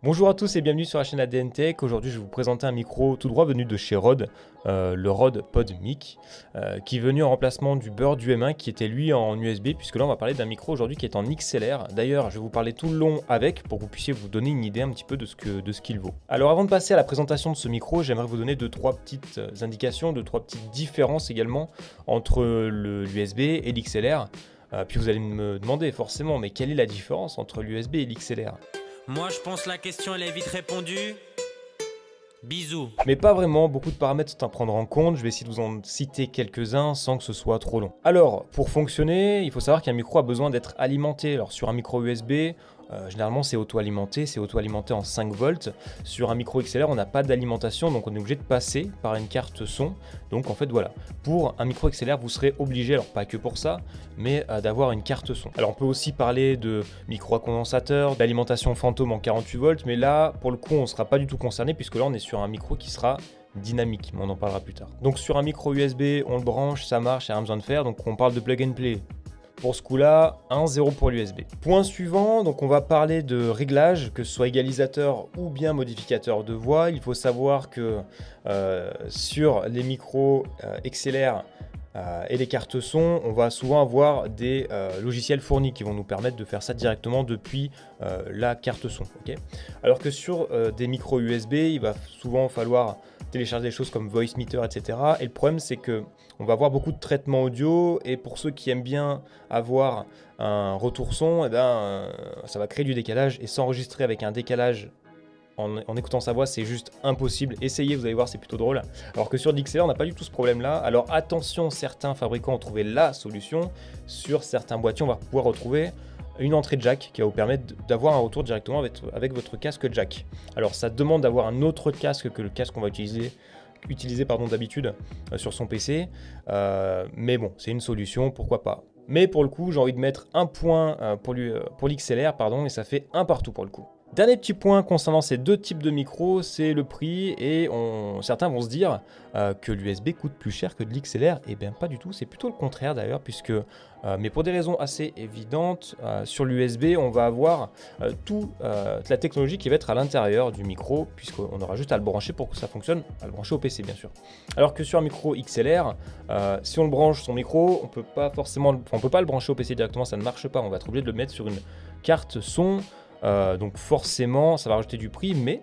Bonjour à tous et bienvenue sur la chaîne ADN Tech. Aujourd'hui, je vais vous présenter un micro tout droit venu de chez Rode, le Rode PodMic, qui est venu en remplacement du Bird UM1 qui était lui en USB, puisque là on va parler d'un micro aujourd'hui qui est en XLR. D'ailleurs, je vais vous parler tout le long avec pour que vous puissiez vous donner une idée un petit peu de ce qu'il vaut. Alors avant de passer à la présentation de ce micro, j'aimerais vous donner 2-3 petites indications, 2-3 petites différences également entre l'USB et l'XLR. Puis vous allez me demander forcément, mais quelle est la différence entre l'USB et l'XLR ? Moi je pense la question elle est vite répondue. Bisous. Mais pas vraiment, beaucoup de paramètres sont à prendre en compte, je vais essayer de vous en citer quelques-uns sans que ce soit trop long. Alors, pour fonctionner, il faut savoir qu'un micro a besoin d'être alimenté. Alors sur un micro USB, généralement c'est auto-alimenté en 5 volts. Sur un micro XLR, on n'a pas d'alimentation, donc on est obligé de passer par une carte son. Donc en fait voilà, pour un micro XLR, vous serez obligé, alors pas que pour ça, mais d'avoir une carte son. Alors on peut aussi parler de micro à condensateur, d'alimentation fantôme en 48 volts, mais là, pour le coup, on ne sera pas du tout concerné, puisque là on est sur un micro qui sera dynamique, mais on en parlera plus tard. Donc sur un micro USB, on le branche, ça marche, il n'y a rien besoin de faire, donc on parle de plug and play. Pour ce coup-là, 1-0 pour l'USB. Point suivant, donc on va parler de réglage, que ce soit égalisateur ou bien modificateur de voix. Il faut savoir que sur les micros XLR et les cartes son, on va souvent avoir des logiciels fournis qui vont nous permettre de faire ça directement depuis la carte son. Okay, alors que sur des micros USB, il va souvent falloir télécharger des choses comme Voicemeeter, etc. Et le problème, c'est que on va avoir beaucoup de traitements audio, et pour ceux qui aiment bien avoir un retour son, ça va créer du décalage, et s'enregistrer avec un décalage en écoutant sa voix, c'est juste impossible. Essayez, vous allez voir, c'est plutôt drôle. Alors que sur l'XLR, on n'a pas du tout ce problème-là. Alors attention, certains fabricants ont trouvé la solution. Sur certains boîtiers, on va pouvoir retrouver une entrée jack qui va vous permettre d'avoir un retour directement avec votre casque jack. Alors ça demande d'avoir un autre casque que le casque qu'on va utiliser d'habitude sur son PC. Mais bon, c'est une solution, pourquoi pas. Mais pour le coup, j'ai envie de mettre un point pour l'XLR, et ça fait un partout pour le coup. Dernier petit point concernant ces deux types de micros, c'est le prix, et certains vont se dire que l'USB coûte plus cher que de l'XLR. Et bien pas du tout, c'est plutôt le contraire d'ailleurs, puisque, mais pour des raisons assez évidentes, sur l'USB on va avoir toute la technologie qui va être à l'intérieur du micro, puisqu'on aura juste à le brancher pour que ça fonctionne, à le brancher au PC bien sûr. Alors que sur un micro XLR, si on le branche son micro, on peut pas le brancher au PC directement, ça ne marche pas, on va être obligé de le mettre sur une carte son. Donc forcément ça va rajouter du prix, mais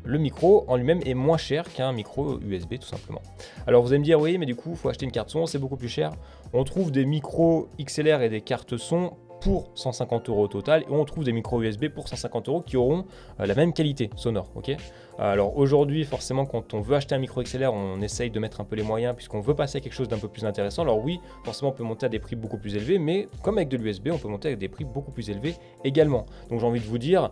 le micro en lui-même est moins cher qu'un micro USB tout simplement. Alors vous allez me dire oui, mais du coup il faut acheter une carte son, c'est beaucoup plus cher. On trouve des micros XLR et des cartes son pour 150 € au total, et on trouve des micros USB pour 150 € qui auront la même qualité sonore. Ok, alors aujourd'hui forcément quand on veut acheter un micro XLR, on essaye de mettre un peu les moyens puisqu'on veut passer à quelque chose d'un peu plus intéressant. Alors oui, forcément on peut monter à des prix beaucoup plus élevés, mais comme avec de l'USB, on peut monter avec des prix beaucoup plus élevés également. Donc j'ai envie de vous dire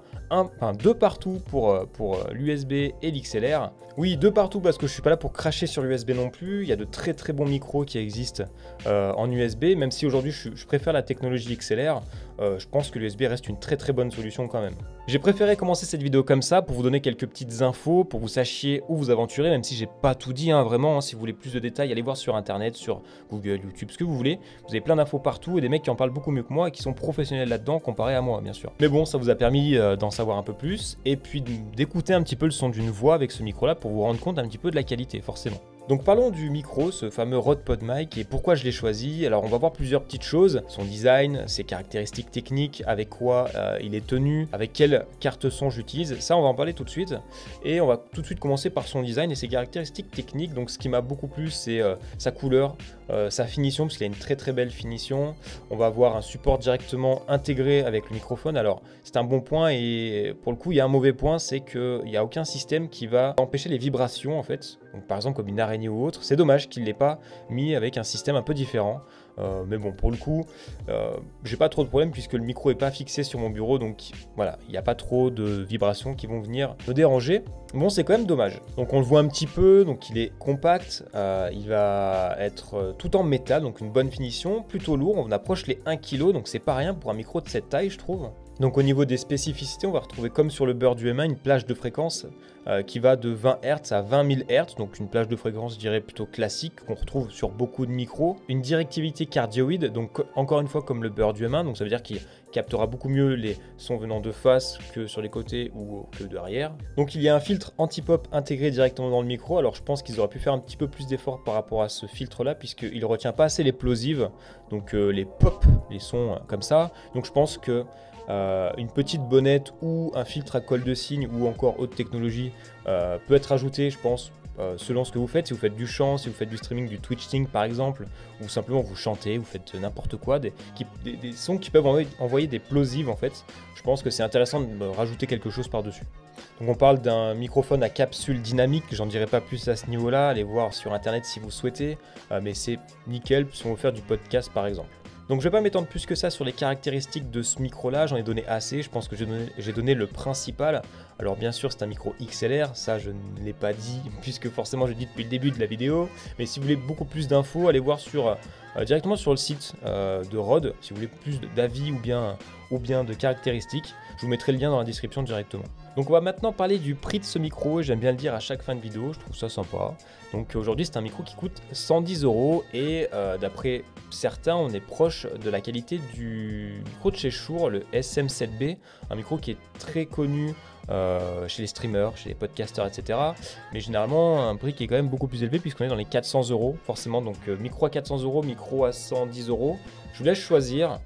deux partout pour l'USB et l'XLR. Oui, deux partout parce que je suis pas là pour cracher sur l'USB non plus. Il y a de très très bons micros qui existent en USB, même si aujourd'hui je préfère la technologie XLR. Je pense que l'USB reste une très très bonne solution quand même. J'ai préféré commencer cette vidéo comme ça pour vous donner quelques petites infos, pour que vous sachiez où vous aventurer, même si j'ai pas tout dit, vraiment. Si vous voulez plus de détails, allez voir sur internet, sur Google, YouTube, ce que vous voulez. Vous avez plein d'infos partout et des mecs qui en parlent beaucoup mieux que moi et qui sont professionnels là-dedans comparé à moi bien sûr. Mais bon, ça vous a permis d'en savoir un peu plus, et puis d'écouter un petit peu le son d'une voix avec ce micro là pour vous rendre compte un petit peu de la qualité forcément. Donc parlons du micro, ce fameux Rode PodMic, et pourquoi je l'ai choisi. Alors on va voir plusieurs petites choses, son design, ses caractéristiques techniques, avec quoi il est tenu, avec quelle carte son j'utilise, ça on va en parler tout de suite. Et on va tout de suite commencer par son design et ses caractéristiques techniques. Donc ce qui m'a beaucoup plu, c'est sa couleur, sa finition, parce qu'il a une très très belle finition. On va avoir un support directement intégré avec le microphone. Alors c'est un bon point, et pour le coup il y a un mauvais point, c'est qu'il n'y a aucun système qui va empêcher les vibrations en fait. Donc, par exemple comme une araignée ou autre, c'est dommage qu'il ne l'ait pas mis avec un système un peu différent. Mais bon, pour le coup, j'ai pas trop de problème puisque le micro est pas fixé sur mon bureau, donc voilà, il n'y a pas trop de vibrations qui vont venir me déranger. Bon, c'est quand même dommage. Donc on le voit un petit peu, donc il est compact, il va être tout en métal, donc une bonne finition, plutôt lourd, on approche les 1 kg, donc c'est pas rien pour un micro de cette taille je trouve. Donc au niveau des spécificités, on va retrouver comme sur le Bird UM1 une plage de fréquence qui va de 20 Hz à 20 000 Hz, donc une plage de fréquence je dirais plutôt classique qu'on retrouve sur beaucoup de micros. Une directivité cardioïde, donc encore une fois comme le Bird UM1, donc ça veut dire qu'il captera beaucoup mieux les sons venant de face que sur les côtés ou que derrière. Donc il y a un filtre anti-pop intégré directement dans le micro, alors je pense qu'ils auraient pu faire un petit peu plus d'efforts par rapport à ce filtre là puisqu'il ne retient pas assez les plosives, donc les pop, les sons comme ça, donc je pense que une petite bonnette ou un filtre à colle de cygne ou encore autre technologie peut être ajouté, je pense, selon ce que vous faites. Si vous faites du chant, si vous faites du streaming, du Twitch Sing par exemple, ou simplement vous chantez, vous faites n'importe quoi, des sons qui peuvent envoyer des plosives en fait, je pense que c'est intéressant de rajouter quelque chose par-dessus. Donc on parle d'un microphone à capsule dynamique, j'en dirai pas plus à ce niveau-là, allez voir sur internet si vous souhaitez, mais c'est nickel si on veut faire du podcast par exemple. Donc je ne vais pas m'étendre plus que ça sur les caractéristiques de ce micro là, j'en ai donné assez, je pense que j'ai donné le principal. Alors bien sûr c'est un micro XLR, ça je ne l'ai pas dit puisque forcément je l'ai dit depuis le début de la vidéo, mais si vous voulez beaucoup plus d'infos, allez voir directement sur le site de Rode, si vous voulez plus d'avis ou bien de caractéristiques, je vous mettrai le lien dans la description directement. Donc on va maintenant parler du prix de ce micro, j'aime bien le dire à chaque fin de vidéo, je trouve ça sympa. Donc aujourd'hui c'est un micro qui coûte 110 € et d'après certains on est proche de la qualité du micro de chez Shure, le SM7B, un micro qui est très connu chez les streamers, chez les podcasters, etc. Mais généralement un prix qui est quand même beaucoup plus élevé puisqu'on est dans les 400 € forcément, donc micro à 400 €, micro à 110 €. Je vous laisse choisir.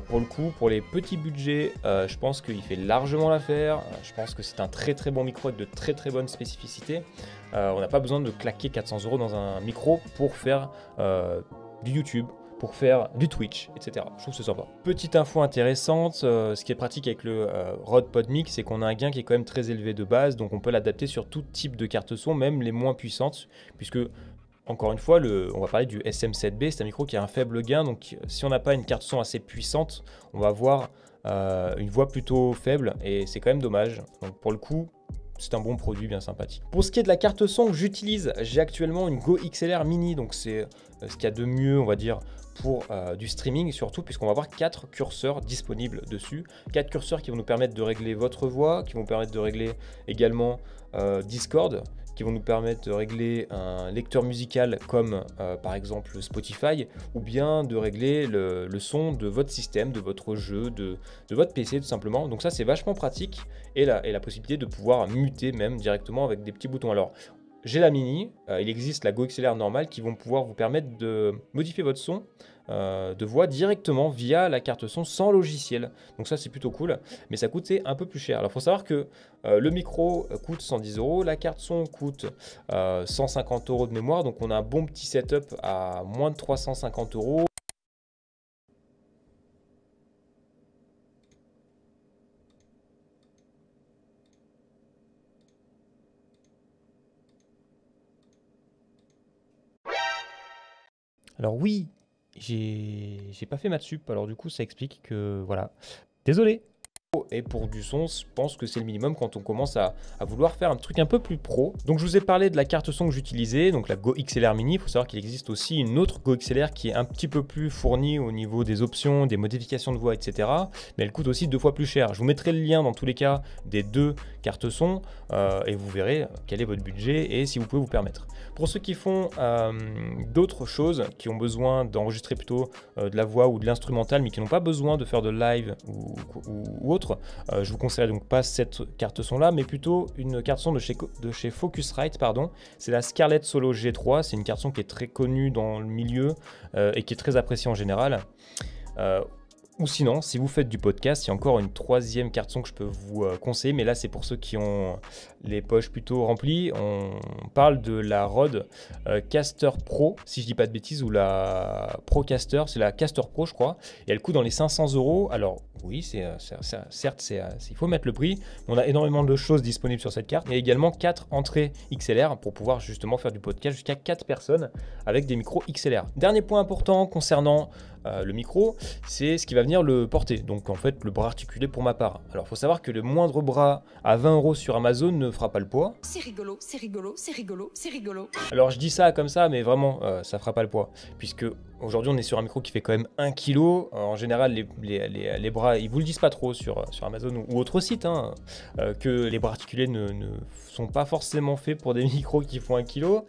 Pour le coup, pour les petits budgets, je pense qu'il fait largement l'affaire. Je pense que c'est un très très bon micro avec de très très bonnes spécificités. On n'a pas besoin de claquer 400 € dans un micro pour faire du YouTube, pour faire du Twitch, etc. Je trouve que c'est sympa. Petite info intéressante, ce qui est pratique avec le Rode PodMic, c'est qu'on a un gain qui est quand même très élevé de base, donc on peut l'adapter sur tout type de carte son, même les moins puissantes, puisque encore une fois, on va parler du SM7B, c'est un micro qui a un faible gain, donc si on n'a pas une carte son assez puissante, on va avoir une voix plutôt faible, et c'est quand même dommage. Donc pour le coup, c'est un bon produit bien sympathique. Pour ce qui est de la carte son que j'utilise, j'ai actuellement une Go XLR Mini, donc c'est ce qu'il y a de mieux, on va dire, pour du streaming, surtout puisqu'on va avoir 4 curseurs disponibles dessus. 4 curseurs qui vont nous permettre de régler votre voix, qui vont nous permettre de régler également Discord, qui vont nous permettre de régler un lecteur musical comme par exemple Spotify, ou bien de régler le son de votre système, de votre jeu, de votre PC tout simplement. Donc ça c'est vachement pratique, et la possibilité de pouvoir muter même directement avec des petits boutons. Alors j'ai la mini, il existe la Go XLR normale qui vont pouvoir vous permettre de modifier votre son de voix directement via la carte son sans logiciel. Donc ça c'est plutôt cool, mais ça coûtait un peu plus cher. Alors il faut savoir que le micro coûte 110 €, la carte son coûte 150 € de mémoire, donc on a un bon petit setup à moins de 350 €. Alors oui, j'ai pas fait maths sup, alors du coup ça explique que voilà. Désolé. Et pour du son, je pense que c'est le minimum quand on commence à vouloir faire un truc un peu plus pro. Donc je vous ai parlé de la carte son que j'utilisais, donc la Go XLR Mini. Il faut savoir qu'il existe aussi une autre Go XLR qui est un petit peu plus fournie au niveau des options, des modifications de voix, etc. Mais elle coûte aussi 2 fois plus cher. Je vous mettrai le lien dans tous les cas des 2 cartes son et vous verrez quel est votre budget et si vous pouvez vous permettre. Pour ceux qui font d'autres choses, qui ont besoin d'enregistrer plutôt de la voix ou de l'instrumental, mais qui n'ont pas besoin de faire de live ou autre, je vous conseillerais donc pas cette carte son là, mais plutôt une carte son de chez Focusrite, pardon. C'est la Scarlett Solo G3, c'est une carte son qui est très connue dans le milieu et qui est très appréciée en général. Ou sinon, si vous faites du podcast, il y a encore une 3e carte son que je peux vous conseiller, mais là c'est pour ceux qui ont les poches plutôt remplies. On parle de la Rode Caster Pro, si je dis pas de bêtises, ou la Procaster, c'est la Caster Pro je crois, et elle coûte dans les 500 €. Alors oui, certes il faut mettre le prix, mais on a énormément de choses disponibles sur cette carte. Il y a également 4 entrées XLR pour pouvoir justement faire du podcast jusqu'à 4 personnes avec des micros XLR. Dernier point important concernant le micro, c'est ce qui va venir le porter. Donc en fait, le bras articulé pour ma part. Alors il faut savoir que le moindre bras à 20 € sur Amazon ne fera pas le poids. C'est rigolo, c'est rigolo, c'est rigolo, c'est rigolo. Alors je dis ça comme ça, mais vraiment, ça fera pas le poids. Puisque aujourd'hui, on est sur un micro qui fait quand même 1 kg. En général, les bras, ils vous le disent pas trop sur Amazon ou autres sites, hein, que les bras articulés ne sont pas forcément faits pour des micros qui font 1 kg.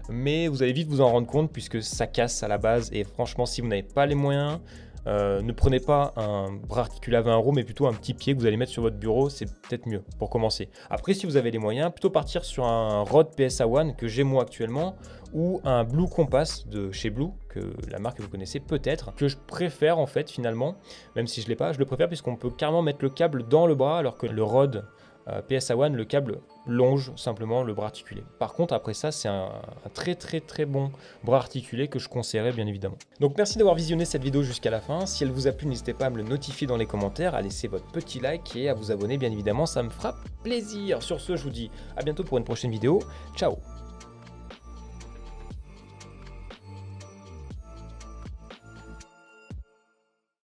Mais vous allez vite vous en rendre compte puisque ça casse à la base. Et franchement, si vous n'avez pas les moyens, ne prenez pas un bras articulé à 20 €, mais plutôt un petit pied que vous allez mettre sur votre bureau, c'est peut-être mieux pour commencer. Après, si vous avez les moyens, plutôt partir sur un Rode PSA One que j'ai moi actuellement, ou un Blue Compass de chez Blue, que la marque que vous connaissez peut-être, que je préfère en fait finalement, même si je ne l'ai pas, je le préfère puisqu'on peut carrément mettre le câble dans le bras, alors que le Rode PSA One, le câble longe simplement le bras articulé. Par contre, après ça, c'est un très bon bras articulé que je conseillerais bien évidemment. Donc merci d'avoir visionné cette vidéo jusqu'à la fin. Si elle vous a plu, n'hésitez pas à me le notifier dans les commentaires, à laisser votre petit like et à vous abonner bien évidemment, ça me fera plaisir. Sur ce, je vous dis à bientôt pour une prochaine vidéo. Ciao!